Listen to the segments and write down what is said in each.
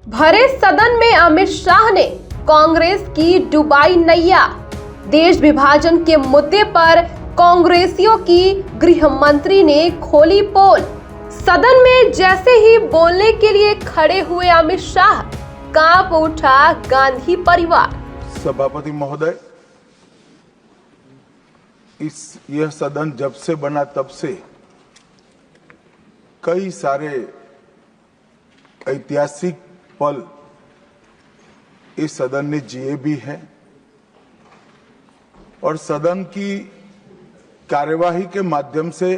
भरे सदन में अमित शाह ने कांग्रेस की डुबाई नैया। देश विभाजन के मुद्दे पर कांग्रेसियों की गृह मंत्री ने खोली पोल। सदन में जैसे ही बोलने के लिए खड़े हुए अमित शाह, कांप उठा गांधी परिवार। सभापति महोदय, यह सदन जब से बना तब से कई सारे ऐतिहासिक पल इस सदन ने जिए भी हैं और सदन की कार्यवाही के माध्यम से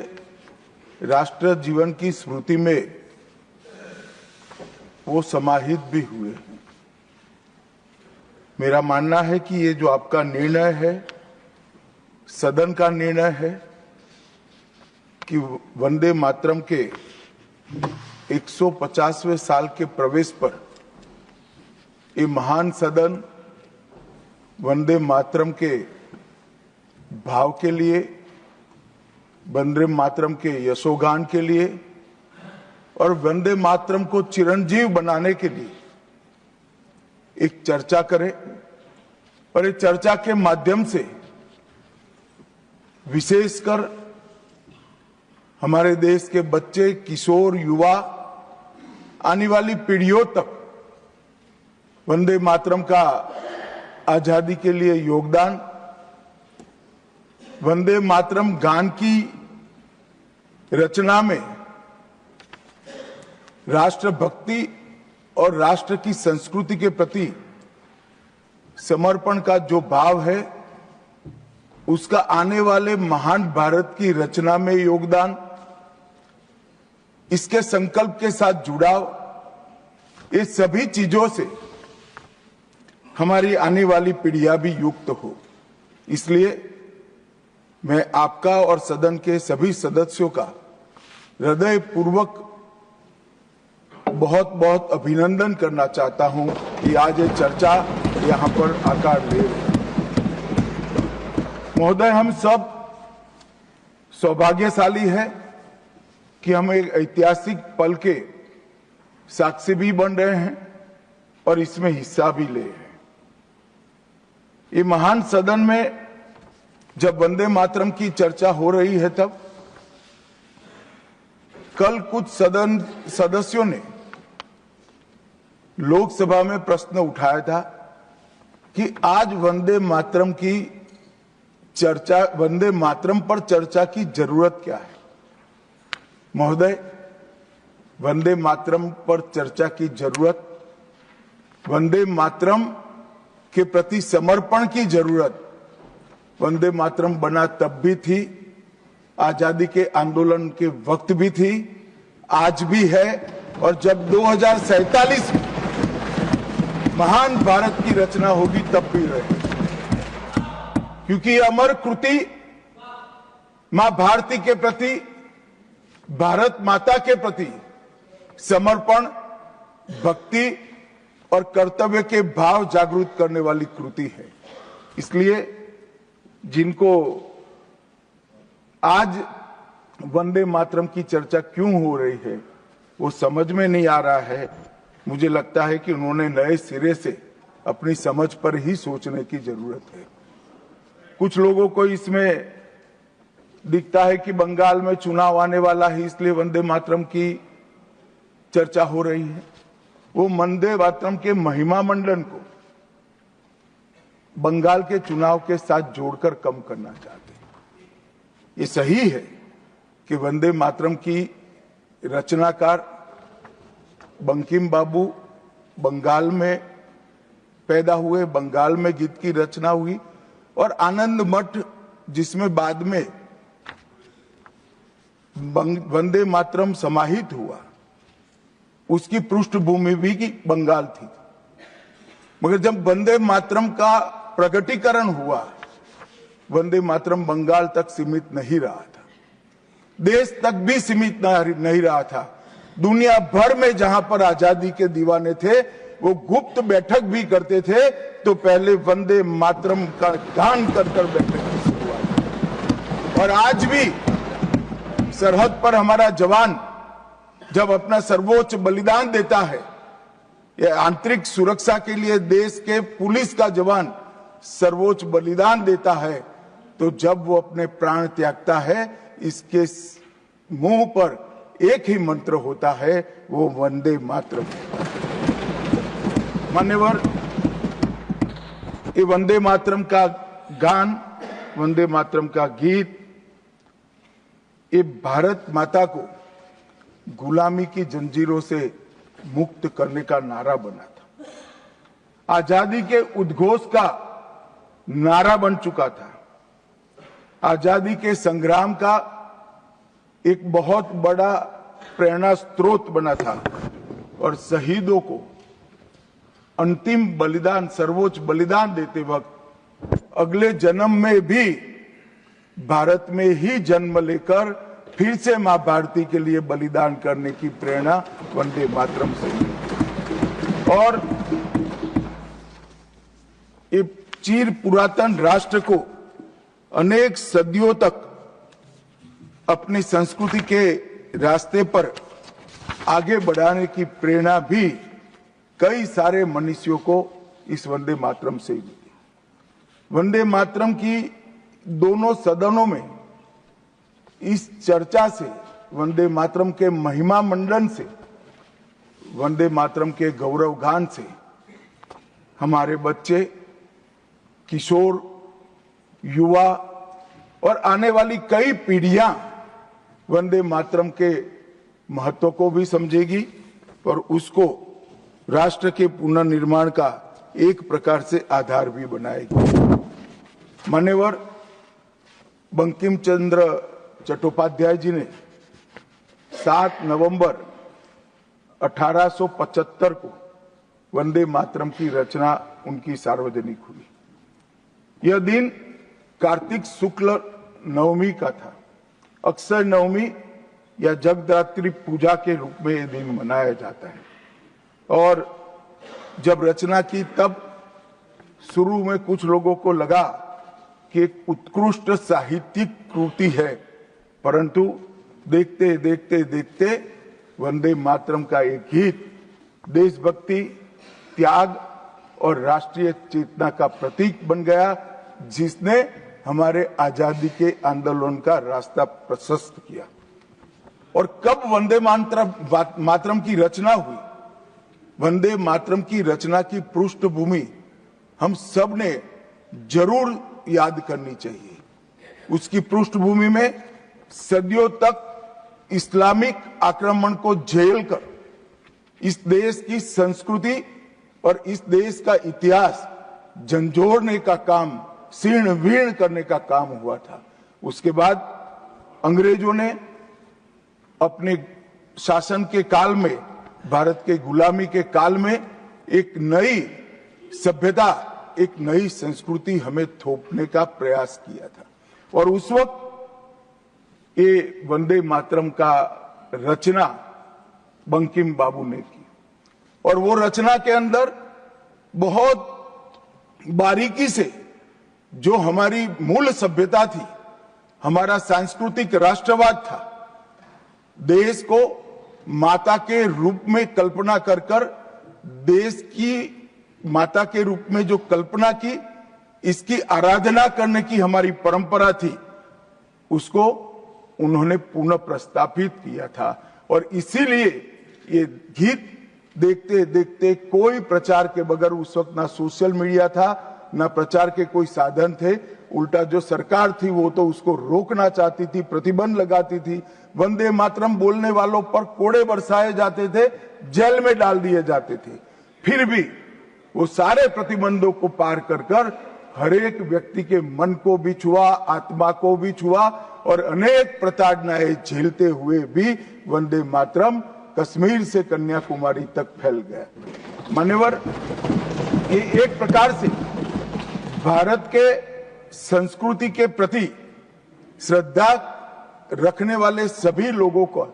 राष्ट्र जीवन की स्मृति में वो समाहित भी हुए हैं। मेरा मानना है कि ये जो आपका निर्णय है, सदन का निर्णय है कि वंदे मातरम के 150वें साल के प्रवेश पर ये महान सदन वंदे मातरम के भाव के लिए, वंदे मातरम के यशोगान के लिए और वंदे मातरम को चिरंजीव बनाने के लिए एक चर्चा करे और इस चर्चा के माध्यम से विशेषकर हमारे देश के बच्चे, किशोर, युवा, आने वाली पीढ़ियों तक वंदे मातरम का आजादी के लिए योगदान, वंदे मातरम गान की रचना में राष्ट्रभक्ति और राष्ट्र की संस्कृति के प्रति समर्पण का जो भाव है, उसका आने वाले महान भारत की रचना में योगदान, इसके संकल्प के साथ जुड़ाव, ये सभी चीजों से हमारी आने वाली पीढ़ियां भी युक्त हो। इसलिए मैं आपका और सदन के सभी सदस्यों का हृदय पूर्वक बहुत बहुत अभिनंदन करना चाहता हूं कि आज ये चर्चा यहां पर आकार ले रही है। महोदय, हम सब सौभाग्यशाली हैं कि हम एक ऐतिहासिक पल के साक्षी भी बन रहे हैं और इसमें हिस्सा भी ले रहे हैं। ये महान सदन में जब वंदे मातरम की चर्चा हो रही है, तब कल कुछ सदन सदस्यों ने लोकसभा में प्रश्न उठाया था कि आज वंदे मातरम की चर्चा, वंदे मातरम पर चर्चा की जरूरत क्या है। महोदय, वंदे मातरम पर चर्चा की जरूरत, वंदे मातरम के प्रति समर्पण की जरूरत वंदे मातरम बना तब भी थी, आजादी के आंदोलन के वक्त भी थी, आज भी है और जब 2047 में महान भारत की रचना होगी तब भी रहे। क्योंकि अमर कृति मां भारती के प्रति, भारत माता के प्रति समर्पण, भक्ति और कर्तव्य के भाव जागृत करने वाली कृति है। इसलिए जिनको आज वंदे मातरम की चर्चा क्यों हो रही है वो समझ में नहीं आ रहा है। मुझे लगता है कि उन्होंने नए सिरे से अपनी समझ पर ही सोचने की जरूरत है। कुछ लोगों को इसमें दिखता है कि बंगाल में चुनाव आने वाला है, इसलिए वंदे मातरम की चर्चा हो रही है। वो वंदे मातरम के महिमा मंडन को बंगाल के चुनाव के साथ जोड़कर कम करना चाहते हैं। ये सही है कि वंदे मातरम की रचनाकार बंकिम बाबू बंगाल में पैदा हुए, बंगाल में गीत की रचना हुई और आनंद मठ, जिसमें बाद में वंदे मातरम समाहित हुआ, उसकी पृष्ठभूमि भी की बंगाल थी। मगर जब वंदे मातरम का प्रकटीकरण हुआ, वंदे मातरम बंगाल तक सीमित नहीं रहा था, देश तक भी सीमित नहीं रहा था। दुनिया भर में जहां पर आजादी के दीवाने थे, वो गुप्त बैठक भी करते थे तो पहले वंदे मातरम का गान कर बैठक की शुरुआत। और आज भी सरहद पर हमारा जवान जब अपना सर्वोच्च बलिदान देता है ये आंतरिक सुरक्षा के लिए देश के पुलिस का जवान सर्वोच्च बलिदान देता है, तो जब वो अपने प्राण त्यागता है, इसके मुंह पर एक ही मंत्र होता है, वो वंदे मातरम। मान्यवर, ये वंदे मातरम का गान, वंदे मातरम का गीत, ये भारत माता को गुलामी की जंजीरों से मुक्त करने का नारा बना था, आजादी के उद्घोष का नारा बन चुका था, आजादी के संग्राम का एक बहुत बड़ा प्रेरणा स्रोत बना था, और शहीदों को अंतिम बलिदान, सर्वोच्च बलिदान देते वक्त अगले जन्म में भी भारत में ही जन्म लेकर फिर से मां भारती के लिए बलिदान करने की प्रेरणा वंदे मातरम से मिली। और ये चिर पुरातन राष्ट्र को अनेक सदियों तक अपनी संस्कृति के रास्ते पर आगे बढ़ाने की प्रेरणा भी कई सारे मनुष्यों को इस वंदे मातरम से मिली। वंदे मातरम की दोनों सदनों में इस चर्चा से, वंदे मातरम के महिमा मंडन से, वंदे मातरम के गौरव गान से हमारे बच्चे, किशोर, युवा और आने वाली कई पीढ़ियां वंदे मातरम के महत्व को भी समझेगी और उसको राष्ट्र के पुनर्निर्माण का एक प्रकार से आधार भी बनाएगी। मान्यवर, बंकिम चंद्र चट्टोपाध्याय जी ने 7 नवंबर 1875 को वंदे मातरम की रचना उनकी सार्वजनिक हुई। यह दिन कार्तिक शुक्ल नवमी का था। अक्षय नवमी या जगदात्री पूजा के रूप में यह दिन मनाया जाता है। और जब रचना की तब शुरू में कुछ लोगों को लगा कि एक उत्कृष्ट साहित्यिक कृति है, परंतु देखते देखते देखते वंदे मातरम का एक गीत देशभक्ति, त्याग और राष्ट्रीय चेतना का प्रतीक बन गया, जिसने हमारे आजादी के आंदोलन का रास्ता प्रशस्त किया। और कब वंदे मातरम की रचना हुई? वंदे मातरम की रचना की पृष्ठभूमि हम सब ने जरूर याद करनी चाहिए। उसकी पृष्ठभूमि में सदियों तक इस्लामिक आक्रमण को झेलकर इस देश की संस्कृति और इस देश का इतिहास झंझोड़ने का काम, शीर्ण वीर्ण करने का काम हुआ था। उसके बाद अंग्रेजों ने अपने शासन के काल में, भारत के गुलामी के काल में एक नई सभ्यता, एक नई संस्कृति हमें थोपने का प्रयास किया था। और उस वक्त ये वंदे मातरम का रचना बंकिम बाबू ने की, और वो रचना के अंदर बहुत बारीकी से जो हमारी मूल सभ्यता थी, हमारा सांस्कृतिक राष्ट्रवाद था, देश को माता के रूप में कल्पना कर कर, देश की माता के रूप में जो कल्पना की, इसकी आराधना करने की हमारी परंपरा थी, उसको उन्होंने पुनः प्रस्तापित किया था। और इसीलिए ये गीत देखते देखते कोई प्रचार के बगैर, उस वक्त ना सोशल मीडिया था, ना प्रचार के कोई साधन थे, उल्टा जो सरकार थी वो तो उसको रोकना चाहती थी, प्रतिबंध लगाती थी। वंदे मातरम बोलने वालों पर कोड़े बरसाए जाते थे, जेल में डाल दिए जाते थे। फिर भी वो सारे प्रतिबंधों को पार कर कर हर एक व्यक्ति के मन को भी छुआ, आत्मा को भी छुआ, और अनेक प्रताड़नाएं झेलते हुए भी वंदे मातरम कश्मीर से कन्याकुमारी तक फैल गया। मान्यवर, ये एक प्रकार से भारत के संस्कृति के प्रति श्रद्धा रखने वाले सभी लोगों को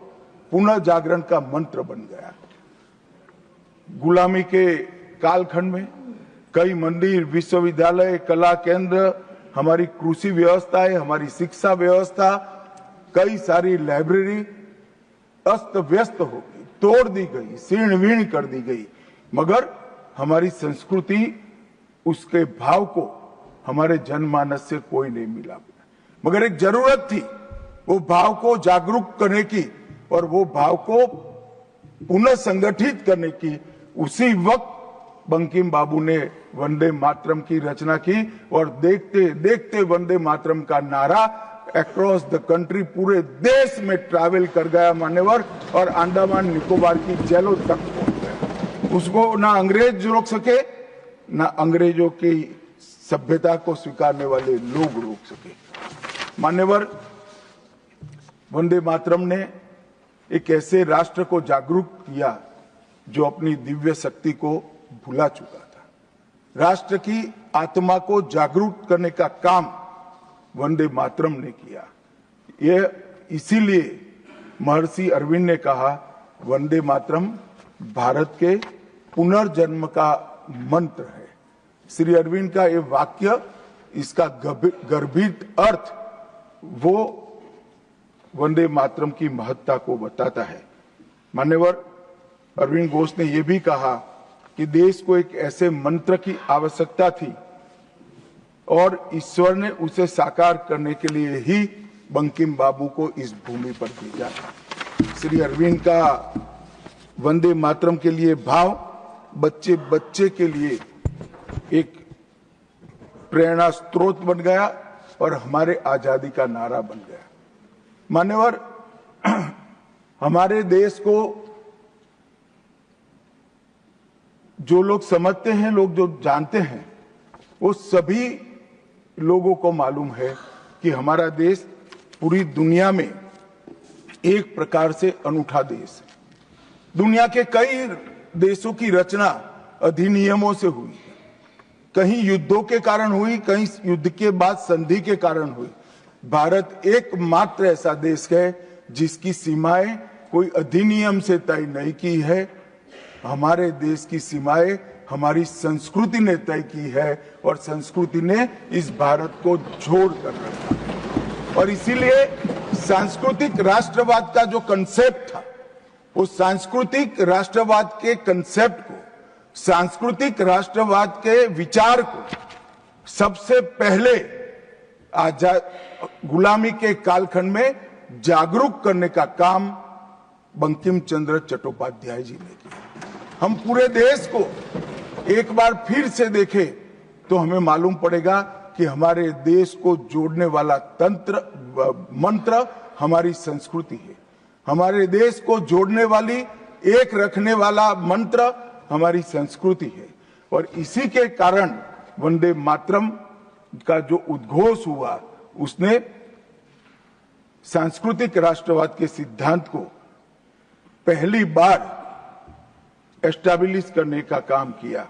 पुनः जागरण का मंत्र बन गया। गुलामी के कालखंड में कई मंदिर, विश्वविद्यालय, कला केंद्र, हमारी कृषि व्यवस्था है, हमारी शिक्षा व्यवस्था, कई सारी लाइब्रेरी अस्त व्यस्त हो गई, तोड़ दी गई, शीर्ण वीर्ण कर दी गई। मगर हमारी संस्कृति उसके भाव को हमारे जनमानस से कोई नहीं मिला, मगर एक जरूरत थी वो भाव को जागरूक करने की और वो भाव को पुनः संगठित करने की। उसी वक्त बंकिम बाबू ने वंदे मातरम की रचना की और देखते देखते वंदे मातरम का नारा अक्रॉस द कंट्री पूरे देश में ट्रैवल कर गया मान्यवर, और अंडमान निकोबार की जेलों तक पहुंच गया। उसको ना अंग्रेज रोक सके, ना अंग्रेजों की सभ्यता को स्वीकारने वाले लोग रोक सके। मान्यवर, वंदे मातरम ने एक ऐसे राष्ट्र को जागरूक किया जो अपनी दिव्य शक्ति को भुला चुका था। राष्ट्र की आत्मा को जागरूक करने का काम वंदे मातरम ने किया। यह इसीलिए महर्षि अरविंद ने कहा, वंदे मातरम भारत के पुनर्जन्म का मंत्र है। श्री अरविंद का यह वाक्य, इसका गर्भित अर्थ वो वंदे मातरम की महत्ता को बताता है। मान्यवर, अरविंद घोष ने यह भी कहा कि देश को एक ऐसे मंत्र की आवश्यकता थी और ईश्वर ने उसे साकार करने के लिए ही बंकिम बाबू को इस भूमि पर भेजा। श्री अरविंद का वंदे मातरम के लिए भाव बच्चे बच्चे के लिए एक प्रेरणा स्रोत बन गया और हमारे आजादी का नारा बन गया। मान्यवर, हमारे देश को जो लोग समझते हैं, लोग जो जानते हैं, वो सभी लोगों को मालूम है कि हमारा देश पूरी दुनिया में एक प्रकार से अनूठा देश है। दुनिया के कई देशों की रचना अधिनियमों से हुई, कहीं युद्धों के कारण हुई, कहीं युद्ध के बाद संधि के कारण हुई। भारत एकमात्र ऐसा देश है जिसकी सीमाएं कोई अधिनियम से तय नहीं की है। हमारे देश की सीमाएं हमारी संस्कृति ने तय की है और संस्कृति ने इस भारत को जोड़ कर रखा है। और इसीलिए सांस्कृतिक राष्ट्रवाद का जो कंसेप्ट था, वो सांस्कृतिक राष्ट्रवाद के कंसेप्ट को, सांस्कृतिक राष्ट्रवाद के विचार को सबसे पहले गुलामी के कालखंड में जागरूक करने का काम बंकिम चंद्र चट्टोपाध्याय जी ने किया। हम पूरे देश को एक बार फिर से देखें तो हमें मालूम पड़ेगा कि हमारे देश को जोड़ने वाला मंत्र हमारी संस्कृति है। हमारे देश को जोड़ने वाली, एक रखने वाला मंत्र हमारी संस्कृति है। और इसी के कारण वंदे मातरम का जो उद्घोष हुआ, उसने सांस्कृतिक राष्ट्रवाद के सिद्धांत को पहली बार एस्टैब्लिश करने का काम किया।